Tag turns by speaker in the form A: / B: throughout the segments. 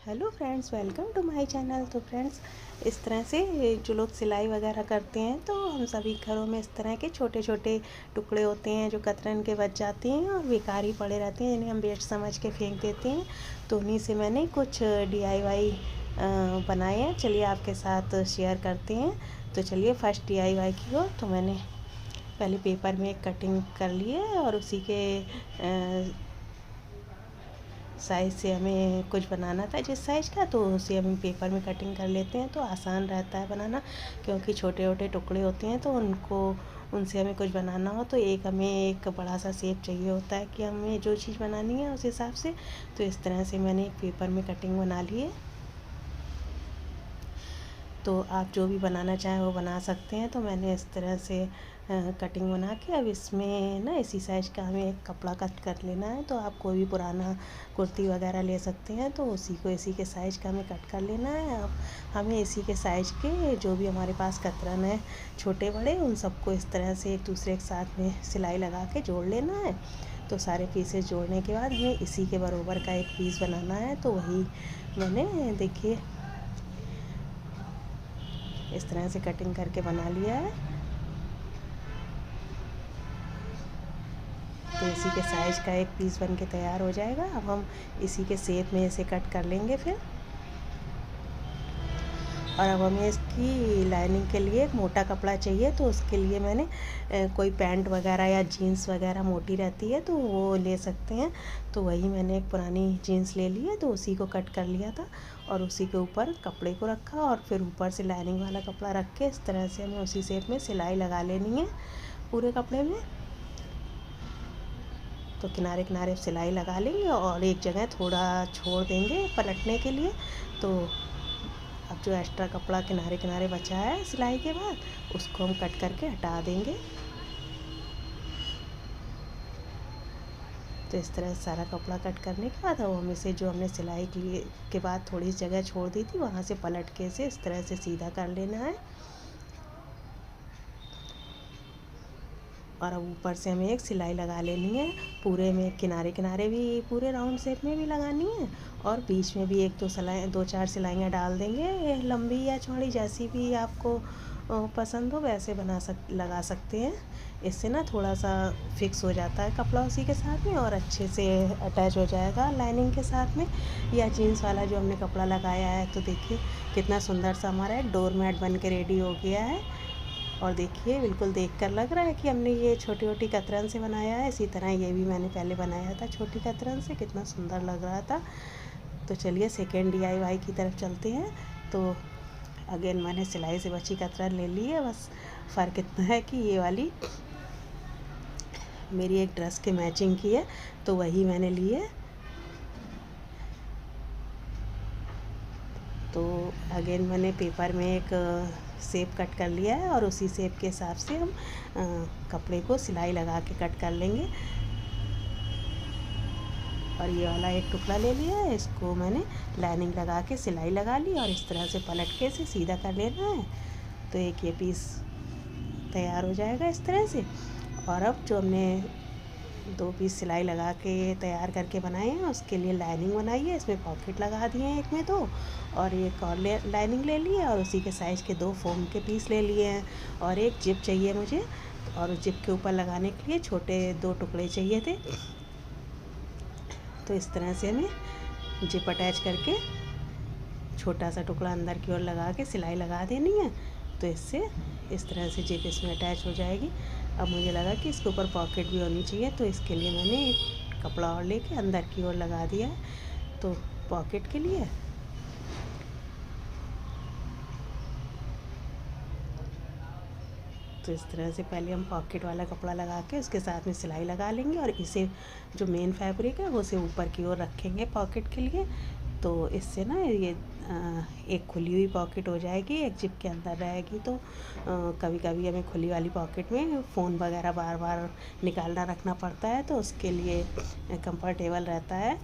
A: Hello friends, welcome to my channel. तो friends, इस तरह से जो लोग सिलाई वगैरह करते हैं तो हम सभी घरों में इस तरह के छोटे छोटे टुकड़े होते हैं जो कतरन के बच जाते हैं और बेकार ही पड़े रहते हैं, जिन्हें हम वेस्ट समझ के फेंक देते हैं। तो उन्हीं से मैंने कुछ DIY बनाए हैं, चलिए आपके साथ शेयर करते हैं। तो चलिए फर्स्ट DIY की हो। तो मैंने पहले पेपर में एक कटिंग कर ली है और उसी के साइज़ से हमें कुछ बनाना था, जिस साइज़ का, तो उसे हम पेपर में कटिंग कर लेते हैं तो आसान रहता है बनाना, क्योंकि छोटे छोटे टुकड़े होते हैं तो उनसे हमें कुछ बनाना हो तो हमें एक बड़ा सा शेप चाहिए होता है कि हमें जो चीज़ बनानी है उस हिसाब से। तो इस तरह से मैंने एक पेपर में कटिंग बना ली है। तो आप जो भी बनाना चाहें वो बना सकते हैं। तो मैंने इस तरह से कटिंग बना के अब इसमें ना इसी साइज़ का हमें एक कपड़ा कट कर लेना है। तो आप कोई भी पुराना कुर्ती वगैरह ले सकते हैं, तो उसी को इसी के साइज़ का हमें कट कर लेना है। अब हमें इसी के साइज़ के जो भी हमारे पास कतरन है, छोटे बड़े, उन सबको इस तरह से एक दूसरे के साथ में सिलाई लगा के जोड़ लेना है। तो सारे पीसेस जोड़ने के बाद हमें इसी के बराबर का एक पीस बनाना है। तो वही मैंने, देखिए, इस तरह से कटिंग करके बना लिया है। तो इसी के साइज़ का एक पीस बन के तैयार हो जाएगा। अब हम इसी के शेप में इसे कट कर लेंगे फिर। और अब हमें इसकी लाइनिंग के लिए एक मोटा कपड़ा चाहिए। तो उसके लिए मैंने कोई पैंट वगैरह या जीन्स वगैरह मोटी रहती है तो वो ले सकते हैं। तो वही मैंने एक पुरानी जीन्स ले ली है, तो उसी को कट कर लिया था और उसी के ऊपर कपड़े को रखा और फिर ऊपर से लाइनिंग वाला कपड़ा रख के इस तरह से हमें उसी शेप में सिलाई लगा लेनी है पूरे कपड़े में। तो किनारे किनारे सिलाई लगा लेंगे और एक जगह थोड़ा छोड़ देंगे पलटने के लिए। तो अब जो एक्स्ट्रा कपड़ा किनारे किनारे बचा है सिलाई के बाद, उसको हम कट करके हटा देंगे। तो इस तरह सारा कपड़ा कट करने के बाद अब हम इसे, जो हमने सिलाई के बाद थोड़ी सी जगह छोड़ दी थी, वहाँ से पलट के इसे इस तरह से सीधा कर लेना है। और अब ऊपर से हमें एक सिलाई लगा लेनी है पूरे में, किनारे किनारे भी पूरे राउंड शेप में भी लगानी है और बीच में भी एक दो चार सिलाइयाँ डाल देंगे, लंबी या चौड़ी जैसी भी आपको पसंद हो वैसे लगा सकते हैं। इससे ना थोड़ा सा फिक्स हो जाता है कपड़ा उसी के साथ में और अच्छे से अटैच हो जाएगा लाइनिंग के साथ में। या जीन्स वाला जो हमने कपड़ा लगाया है, तो देखिए कितना सुंदर सा हमारा एक डोरमैट बन के रेडी हो गया है। और देखिए, बिल्कुल देखकर लग रहा है कि हमने ये छोटी छोटी कतरन से बनाया है। इसी तरह ये भी मैंने पहले बनाया था छोटी कतरन से, कितना सुंदर लग रहा था। तो चलिए सेकेंड DIY की तरफ चलते हैं। तो अगेन मैंने सिलाई से बची कतरन ले ली है, बस फ़र्क इतना है कि ये वाली मेरी एक ड्रेस के मैचिंग की है, तो वही मैंने ली है। तो अगेन मैंने पेपर में एक शेप कट कर लिया है और उसी शेप के हिसाब से हम कपड़े को सिलाई लगा के कट कर लेंगे। और ये वाला एक टुकड़ा ले लिया है, इसको मैंने लाइनिंग लगा के सिलाई लगा ली और इस तरह से पलट के इसे सीधा कर लेना है। तो एक ये पीस तैयार हो जाएगा इस तरह से। और अब जो हमने 2 पीस सिलाई लगा के तैयार करके बनाए हैं, उसके लिए लाइनिंग बनाई है। इसमें पॉकेट लगा दिए हैं, एक में 2 और एक और लाइनिंग ले ली है और उसी के साइज़ के 2 फोम के पीस ले लिए हैं और एक जिप चाहिए मुझे। और जिप के ऊपर लगाने के लिए छोटे 2 टुकड़े चाहिए थे। तो इस तरह से हमें जिप अटैच करके छोटा सा टुकड़ा अंदर की ओर लगा के सिलाई लगा देनी है। तो इससे इस तरह से जिप इसमें अटैच हो जाएगी। अब मुझे लगा कि इसके ऊपर पॉकेट भी होनी चाहिए, तो इसके लिए मैंने एक कपड़ा और लेके अंदर की ओर लगा दिया है, तो पॉकेट के लिए। तो इस तरह से पहले हम पॉकेट वाला कपड़ा लगा के उसके साथ में सिलाई लगा लेंगे और इसे, जो मेन फैब्रिक है, वो उसे ऊपर की ओर रखेंगे पॉकेट के लिए। तो इससे ना ये एक खुली हुई पॉकेट हो जाएगी, एक जिप के अंदर रहेगी। तो कभी कभी हमें खुली वाली पॉकेट में फ़ोन वगैरह बार बार निकालना रखना पड़ता है, तो उसके लिए कंफर्टेबल रहता है।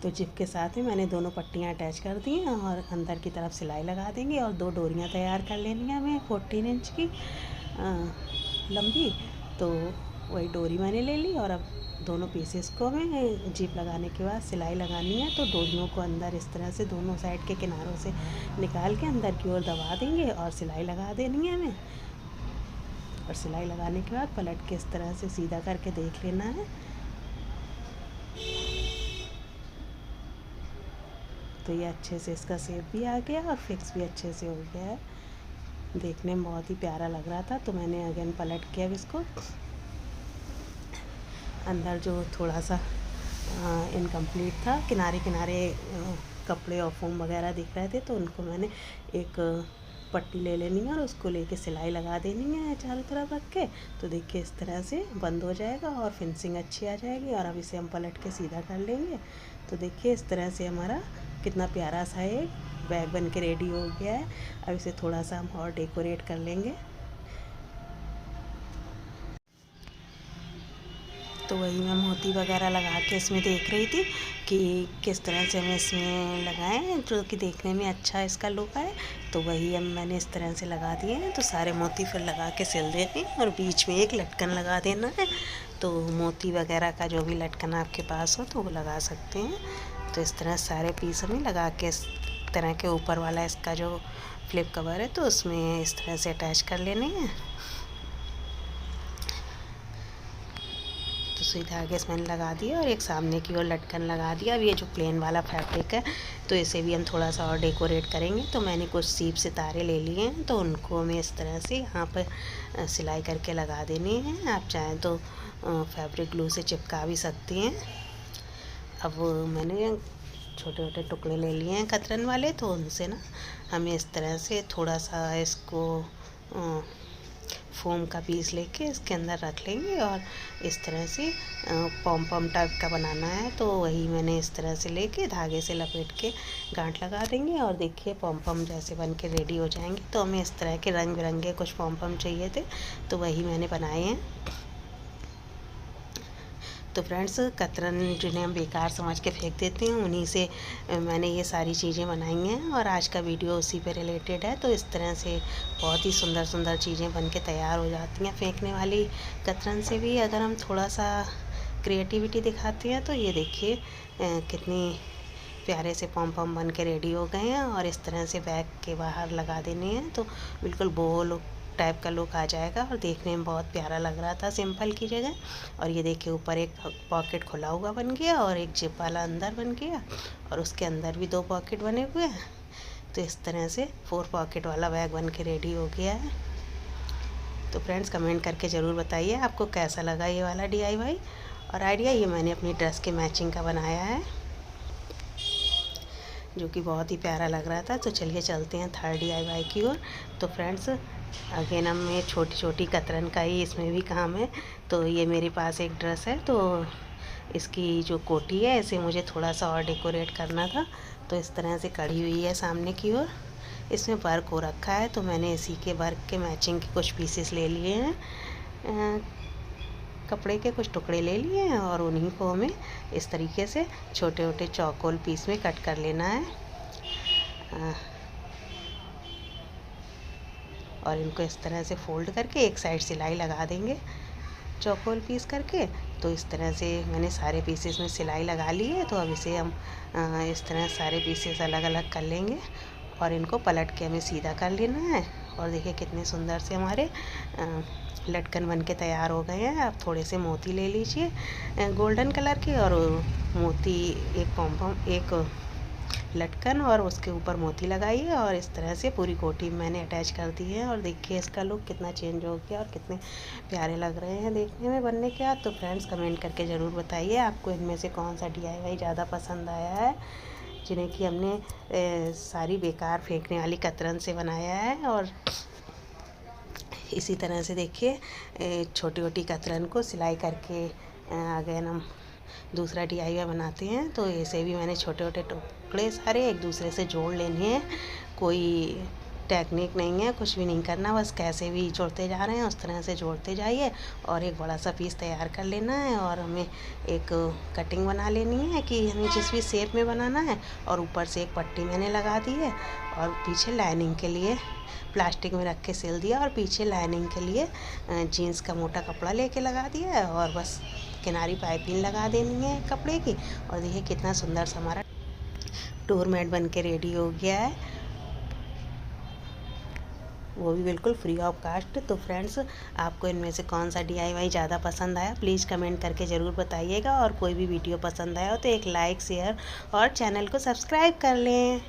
A: तो जिप के साथ ही मैंने दोनों पट्टियाँ अटैच कर दी हैं और अंदर की तरफ सिलाई लगा देंगे और 2 डोरियाँ तैयार कर लेनी है हमें 14 इंच की लंबी। तो वही डोरी मैंने ले ली और अब दोनों पीसेस को हमें जिप लगाने के बाद सिलाई लगानी है। तो डोरियों को अंदर इस तरह से दोनों साइड के किनारों से निकाल के अंदर की ओर दबा देंगे और सिलाई लगा देनी है हमें। और सिलाई लगाने के बाद पलट के इस तरह से सीधा करके देख लेना है। तो ये अच्छे से इसका शेप भी आ गया और फिक्स भी अच्छे से हो गया है। देखने में बहुत ही प्यारा लग रहा था, तो मैंने अगेन पलट के अब इसको अंदर जो थोड़ा सा इनकम्प्लीट था, किनारे किनारे कपड़े और फोम वगैरह दिख रहे थे, तो उनको मैंने एक पट्टी ले लेनी है और उसको लेके सिलाई लगा देनी है चारों तरफ रख के। तो देखिए इस तरह से बंद हो जाएगा और फिनिशिंग अच्छी आ जाएगी। और अब इसे हम पलट के सीधा कर लेंगे। तो देखिए इस तरह से हमारा कितना प्यारा सा एक बैग बन के रेडी हो गया है। अब इसे थोड़ा सा हम और डेकोरेट कर लेंगे। तो वही मैं मोती वगैरह लगा के इसमें देख रही थी कि किस तरह से हम इसमें लगाएं जो कि देखने में अच्छा इसका लुक आए। तो वही हम मैंने इस तरह से लगा दिए हैं। तो सारे मोती फिर लगा के सिल देते हैं और बीच में एक लटकन लगा देना है। तो मोती वगैरह का जो भी लटकन आपके पास हो तो वो लगा सकते हैं। तो इस तरह सारे पीस हमें लगा के इस तरह के ऊपर वाला इसका जो फ्लिप कवर है तो उसमें इस तरह से अटैच कर लेने हैं। तो सुई धागे इसमें लगा दिया और एक सामने की ओर लटकन लगा दिया। अब ये जो प्लेन वाला फैब्रिक है तो इसे भी हम थोड़ा सा और डेकोरेट करेंगे। तो मैंने कुछ सीप सितारे ले लिए हैं, तो उनको हमें इस तरह से यहाँ पर सिलाई करके लगा देनी है। आप चाहें तो फैब्रिक ग्लू से चिपका भी सकती हैं। अब मैंने छोटे छोटे टुकड़े ले लिए हैं कतरन वाले, तो उनसे ना हमें इस तरह से थोड़ा सा इसको फोम का पीस लेके इसके अंदर रख लेंगे और इस तरह से पॉम पॉम टाइप का बनाना है। तो वही मैंने इस तरह से लेके धागे से लपेट के गांठ लगा देंगे और देखिए पॉम पॉम जैसे बन के रेडी हो जाएंगे। तो हमें इस तरह के रंग बिरंगे कुछ पॉम पॉम चाहिए थे, तो वही मैंने बनाए हैं। तो फ्रेंड्स, कतरन जिन्हें हम बेकार समझ के फेंक देते हैं उन्हीं से मैंने ये सारी चीज़ें बनाई हैं और आज का वीडियो उसी पे रिलेटेड है। तो इस तरह से बहुत ही सुंदर सुंदर चीज़ें बन के तैयार हो जाती हैं फेंकने वाली कतरन से भी। अगर हम थोड़ा सा क्रिएटिविटी दिखाते हैं तो ये देखिए कितनी प्यारे से पॉम पॉम बन के रेडी हो गए हैं। और इस तरह से बैग के बाहर लगा देने हैं तो बिल्कुल बोल टाइप का लुक आ जाएगा और देखने में बहुत प्यारा लग रहा था सिंपल की जगह। और ये देखिए ऊपर एक पॉकेट खुला हुआ बन गया और एक जिप वाला अंदर बन गया और उसके अंदर भी 2 पॉकेट बने हुए हैं। तो इस तरह से 4 पॉकेट वाला बैग बन के रेडी हो गया है। तो फ्रेंड्स, कमेंट करके ज़रूर बताइए आपको कैसा लगा ये वाला DIY और आइडिया। ये मैंने अपनी ड्रेस के मैचिंग का बनाया है जो कि बहुत ही प्यारा लग रहा था। तो चलिए चलते हैं थर्ड DIY की ओर। तो फ्रेंड्स, अगेन हमें छोटी छोटी कतरन का ही इसमें भी काम है। तो ये मेरे पास एक ड्रेस है, तो इसकी जो कोटी है इसे मुझे थोड़ा सा और डेकोरेट करना था। तो इस तरह से कड़ी हुई है सामने की ओर, इसमें वर्क हो रखा है। तो मैंने इसी के वर्क के मैचिंग के कुछ पीसेस ले लिए हैं, कपड़े के कुछ टुकड़े ले लिए हैं और उन्हीं को हमें इस तरीके से छोटे छोटे चौकोर पीस में कट कर लेना है और इनको इस तरह से फोल्ड करके एक साइड सिलाई लगा देंगे चौकोर पीस करके। तो इस तरह से मैंने सारे पीसेस में सिलाई लगा ली है। तो अब इसे हम इस तरह सारे पीसेस अलग अलग कर लेंगे और इनको पलट के हमें सीधा कर लेना है। और देखिए कितने सुंदर से हमारे लटकन बन के तैयार हो गए हैं। आप थोड़े से मोती ले लीजिए गोल्डन कलर के और मोती एक पॉम एक लटकन और उसके ऊपर मोती लगाइए और इस तरह से पूरी कोटी मैंने अटैच कर दी है। और देखिए इसका लुक कितना चेंज हो गया और कितने प्यारे लग रहे हैं देखने में बनने के बाद। तो फ्रेंड्स, कमेंट करके ज़रूर बताइए आपको इनमें से कौन सा DIY ज़्यादा पसंद आया है, जिन्हें कि हमने सारी बेकार फेंकने वाली कतरन से बनाया है। और इसी तरह से देखिए छोटी छोटी कतरन को सिलाई करके अगेन हम दूसरा DIY बनाते हैं। तो इसे भी मैंने छोटे छोटे टुकड़े सारे एक दूसरे से जोड़ लेने हैं। कोई टेक्निक नहीं है, कुछ भी नहीं करना, बस कैसे भी जोड़ते जा रहे हैं उस तरह से जोड़ते जाइए और एक बड़ा सा पीस तैयार कर लेना है। और हमें एक कटिंग बना लेनी है कि हमें जिस भी शेप में बनाना है। और ऊपर से एक पट्टी मैंने लगा दी है और पीछे लाइनिंग के लिए प्लास्टिक में रख के सिल दिया और पीछे लाइनिंग के लिए जीन्स का मोटा कपड़ा लेके लगा दिया है और बस किनारी पाइपिंग लगा देनी है कपड़े की। और देखिए कितना सुंदर सा हमारा डोर मैट बन के रेडी हो गया है, वो भी बिल्कुल फ्री ऑफ कास्ट। तो फ्रेंड्स, आपको इनमें से कौन सा DIY ज़्यादा पसंद आया प्लीज़ कमेंट करके ज़रूर बताइएगा। और कोई भी वीडियो पसंद आया हो तो एक लाइक, शेयर और चैनल को सब्सक्राइब कर लें।